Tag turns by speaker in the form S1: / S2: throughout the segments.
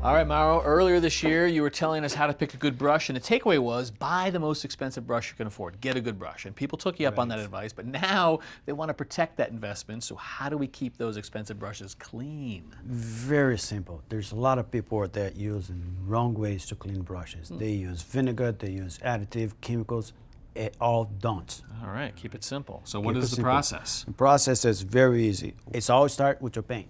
S1: All right, Mauro, earlier this year you were telling us how to pick a good brush, and the takeaway was buy the most expensive brush you can afford. Get a good brush. And people took you up on that advice, but now they want to protect that investment, so how do we keep those expensive brushes clean?
S2: Very simple. There's a lot of people that use wrong ways to clean brushes. They use vinegar, they use additive, chemicals. It all don't.
S1: All right, keep it simple. So what is the process?
S2: The process is very easy. It's always start with your paint.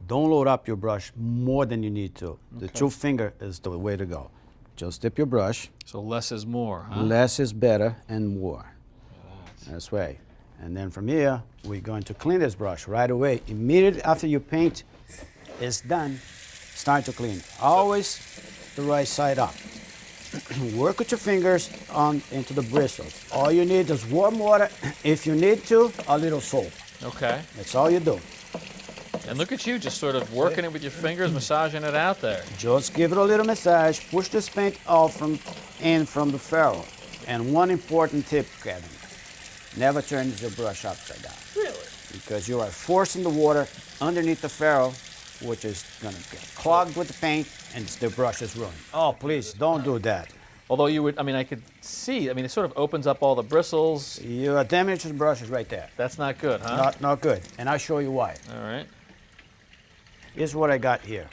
S2: Don't load up your brush more than you need to. The 2 finger is the way to go. Just dip your brush.
S1: So less is more, huh?
S2: Less is better and more. That's right. And then from here, we're going to clean this brush right away. Immediately after your paint is done, start to clean. Always the right side up. Work with your fingers on into the bristles. All you need is warm water. If you need to, a little soap.
S1: Okay.
S2: That's all you do.
S1: And look at you, just sort of working it with your fingers, massaging it out there.
S2: Just give it a little massage. Push this paint out from the ferrule. And one important tip, Kevin, never turn your brush upside down.
S1: Really?
S2: Because you are forcing the water underneath the ferrule, which is going to get clogged with the paint, and the brush is ruined. Oh, please, don't do that.
S1: Although you would, I mean, I could see, I mean, it sort of opens up all the bristles.
S2: You are damaging the brushes right there.
S1: That's not good, huh?
S2: Not good, and I'll show you why.
S1: All right.
S2: Here's what I got here.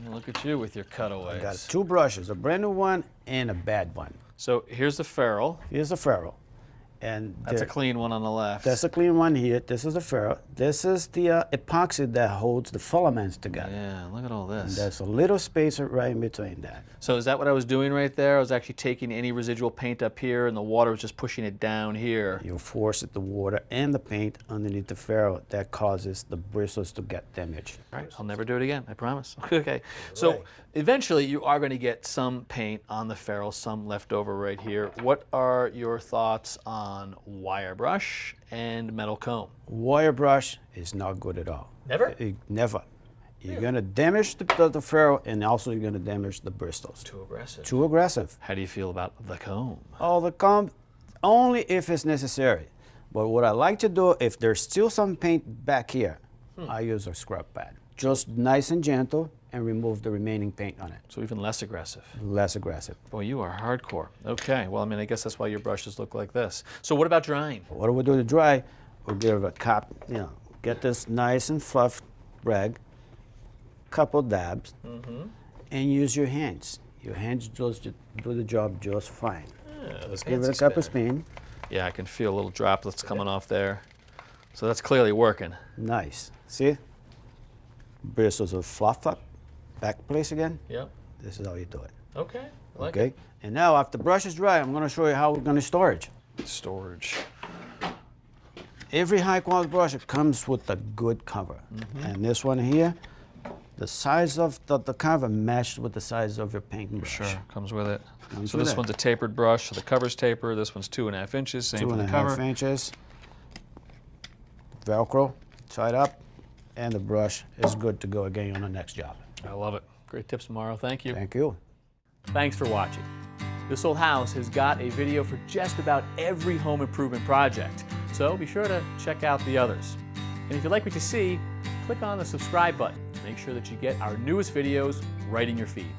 S1: Look at you with your cutaways.
S2: I got 2 brushes, a brand new one and a bad one.
S1: So here's the ferrule.
S2: Here's the ferrule. And
S1: That's a clean one on the left.
S2: That's a clean one here. This is the ferrule. This is the epoxy that holds the filaments together.
S1: Yeah, look at all this.
S2: And there's a little spacer right in between that.
S1: So is that what I was doing right there? I was actually taking any residual paint up here and the water was just pushing it down here.
S2: You force the water and the paint underneath the ferrule. That causes the bristles to get damaged.
S1: All right, I'll never do it again, I promise. Okay, so eventually you are going to get some paint on the ferrule, some left over right here. What are your thoughts on wire brush and metal comb?
S2: Wire brush is not good at all.
S1: Never?
S2: Never. You're going to damage the ferrule, and also you're going to damage the bristles.
S1: Too aggressive.
S2: Too aggressive.
S1: How do you feel about the comb?
S2: Oh, the comb, only if it's necessary. But what I like to do, if there's still some paint back here, I use a scrub pad. Just nice and gentle, and remove the remaining paint on it.
S1: So even less aggressive.
S2: Less aggressive.
S1: Boy, you are hardcore. Okay, well, I mean, I guess that's why your brushes look like this. So what about drying?
S2: What do we do to dry? We'll give it a cap, get this nice and fluffed rag, couple dabs, and use your hands. Your hands just do the job just fine.
S1: Yeah,
S2: let's give it a couple spin.
S1: Yeah, I can feel little droplets coming off there. So that's clearly working.
S2: Nice. See? Bristles will fluff up, back place again.
S1: Yep.
S2: This is how you do it.
S1: Okay.
S2: Okay. And now after the brush is dry, I'm going to show you how we're going to storage.
S1: Storage.
S2: Every high quality brush comes with a good cover. And this one here, the size of the cover matched with the size of your paintbrush.
S1: Sure, comes with it. So
S2: with
S1: this
S2: it.
S1: one's a tapered brush, so the cover's tapered. This one's 2.5 inches, same for the cover.
S2: 2.5 inches. Velcro, tied up, and the brush is good to go again on the next job.
S1: I love it. Great tips, Mauro. Thank you.
S2: Thank you.
S1: Thanks for watching. This Old House has got a video for just about every home improvement project, so be sure to check out the others. And if you like what you see, click on the subscribe button to make sure that you get our newest videos right in your feed.